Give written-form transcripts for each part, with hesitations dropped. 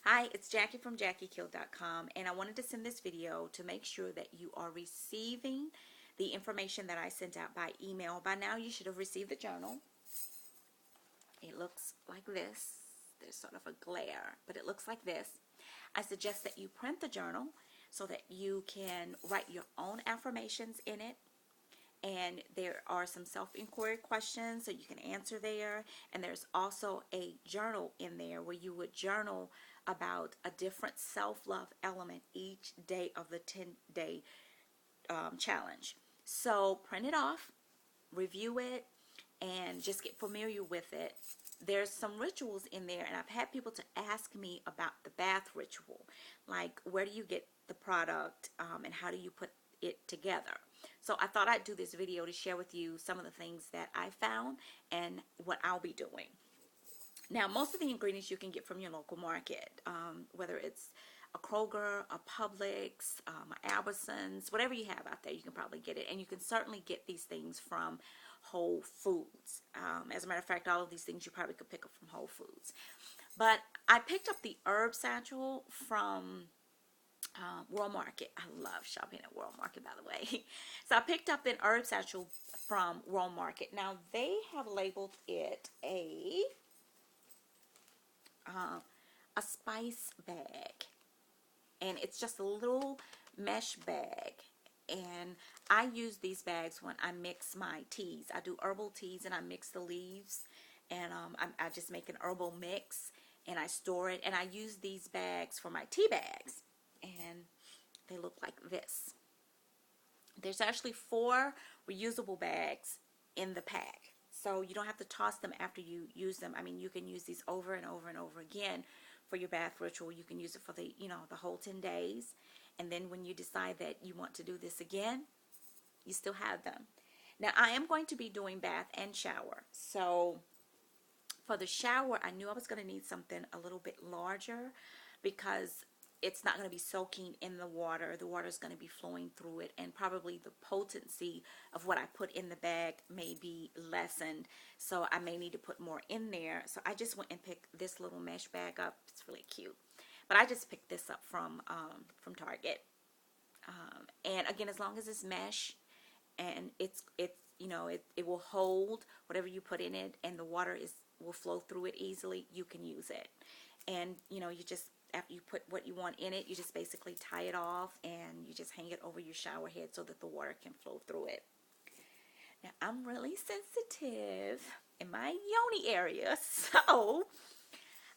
Hi, it's Jackie from JackieKill.com, and I wanted to send this video to make sure that you are receiving the information that I sent out by email. By now, you should have received the journal. It looks like this. There's sort of a glare, but it looks like this. I suggest that you print the journal so that you can write your own affirmations in it. And there are some self-inquiry questions that you can answer there. And there's also a journal in there where you would journal about a different self-love element each day of the 10-day challenge. So print it off, review it, and just get familiar with it. There's some rituals in there, and I've had people to ask me about the bath ritual, like where do you get the product and how do you put it together. So I thought I'd do this video to share with you some of the things that I found and what I'll be doing. Now, most of the ingredients you can get from your local market, whether it's a Kroger, a Publix, a Albertsons, whatever you have out there, you can probably get it. And you can certainly get these things from Whole Foods. As a matter of fact, all of these things you probably could pick up from Whole Foods. But I picked up the herb satchel from World Market. I love shopping at World Market, by the way. So I picked up an herb satchel from World Market. Now, they have labeled it a spice bag, and it's just a little mesh bag, and I use these bags when I mix my teas. I do herbal teas and I mix the leaves, and I just make an herbal mix and I store it, and I use these bags for my tea bags, and they look like this. There's actually 4 reusable bags in the pack, so you don't have to toss them after you use them. I mean, you can use these over and over and over again for your bath ritual. You can use it for the whole 10 days. And then when you decide that you want to do this again, you still have them. Now, I am going to be doing bath and shower. So for the shower, I knew I was going to need something a little bit larger because it's not going to be soaking in the water. The water is going to be flowing through it, and probably the potency of what I put in the bag may be lessened, so I may need to put more in there. So I just went and picked this little mesh bag up. It's really cute, but I just picked this up from Target. And again, as long as it's mesh and it will hold whatever you put in it, and the water will flow through it easily, you can use it. And you just, after you put what you want in it, you just basically tie it off and you just hang it over your shower head so that the water can flow through it. Now, I'm really sensitive in my yoni area, so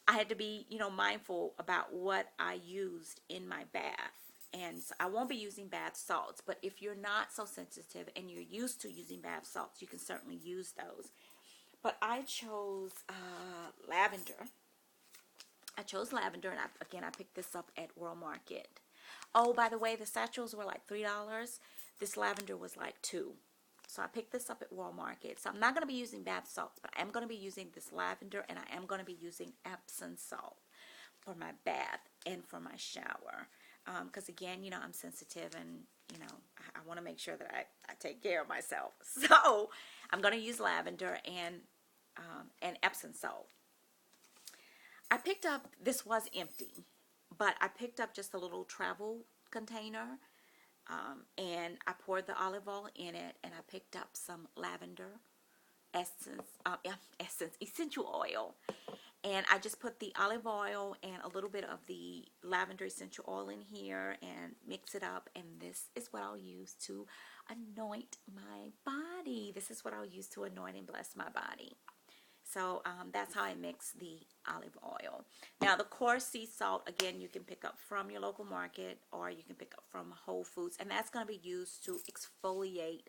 I had to be, mindful about what I used in my bath. And so I won't be using bath salts, but if you're not so sensitive and you're used to using bath salts, you can certainly use those. But I chose lavender. And I picked this up at World Market. Oh, by the way, the satchels were like $3. This lavender was like $2. So I picked this up at World Market. So I'm not going to be using bath salts, but I am going to be using this lavender, and I am going to be using Epsom salt for my bath and for my shower. Because again, I'm sensitive, and I want to make sure that I take care of myself. So I'm going to use lavender and Epsom salt. I picked up, this was empty, but I picked up just a little travel container, and I poured the olive oil in it, and I picked up some lavender essential oil, and I just put the olive oil and a little bit of the lavender essential oil in here and mix it up, and this is what I'll use to anoint my body. This is what I'll use to anoint and bless my body. So that's how I mix the olive oil. Now, the coarse sea salt, again, you can pick up from your local market, or you can pick up from Whole Foods, and that's going to be used to exfoliate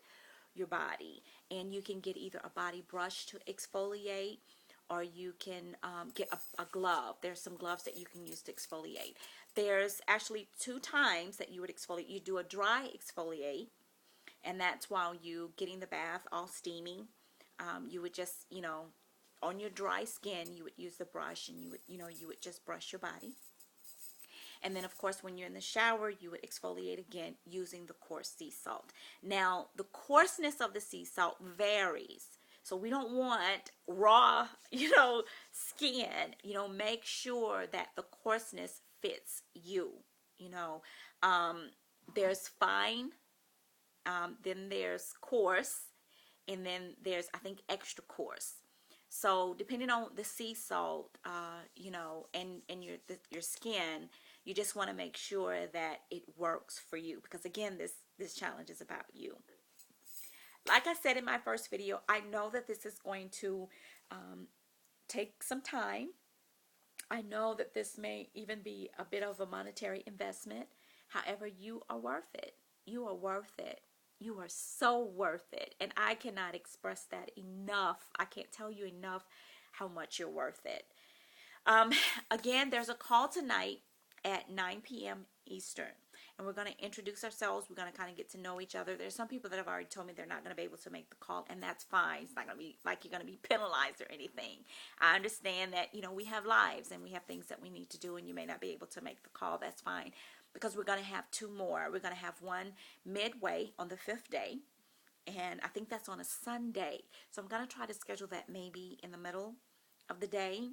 your body. And you can get either a body brush to exfoliate, or you can get a glove. There's some gloves that you can use to exfoliate. There's actually 2 times that you would exfoliate. You do a dry exfoliate, and that's while you getting the bath all steamy. You would just, on your dry skin, you would use the brush, and you would just brush your body. And then, of course, when you're in the shower, you would exfoliate again using the coarse sea salt. Now, the coarseness of the sea salt varies. So we don't want raw, skin. Make sure that the coarseness fits you. You know, there's fine, then there's coarse, and then there's, I think, extra coarse. So depending on the sea salt, and your skin, you just want to make sure that it works for you, because again, this challenge is about you. Like I said in my first video, I know that this is going to take some time. I know that this may even be a bit of a monetary investment. However, you are worth it. You are worth it. You are so worth it. And I cannot express that enough. I can't tell you enough how much you're worth it. Again, there's a call tonight at 9 p.m. Eastern. And we're going to introduce ourselves. We're going to kind of get to know each other. There's some people that have already told me they're not going to be able to make the call, and that's fine. It's not going to be like you're going to be penalized or anything. I understand that, we have lives and we have things that we need to do, and you may not be able to make the call. That's fine, because we're going to have two more. We're going to have one midway on the 5th day, and I think that's on a Sunday. So I'm going to try to schedule that maybe in the middle of the day,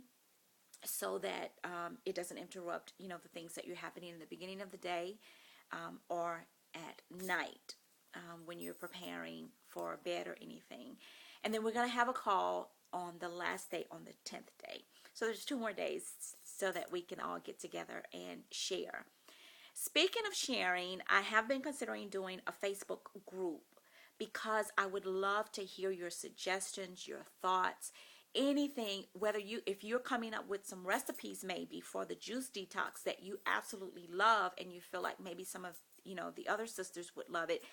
so that it doesn't interrupt, the things that you're happening in the beginning of the day, or at night, when you're preparing for bed or anything. And then we're going to have a call on the last day, on the 10th day. So there's 2 more days so that we can all get together and share. Speaking of sharing, I have been considering doing a Facebook group, because I would love to hear your suggestions, your thoughts, anything, if you're coming up with some recipes maybe for the juice detox that you absolutely love, and you feel like maybe some of the other sisters would love it,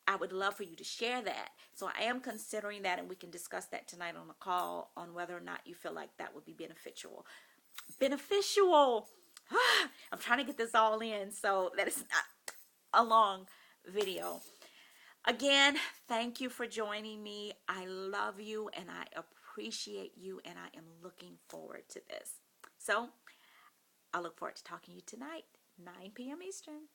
I would love for you to share that. So I am considering that, and we can discuss that tonight on the call, on whether or not you feel like that would be beneficial. I'm trying to get this all in so that it's not a long video. Again, thank you for joining me. I love you and I appreciate you, and I am looking forward to this. So I look forward to talking to you tonight, 9 p.m. Eastern.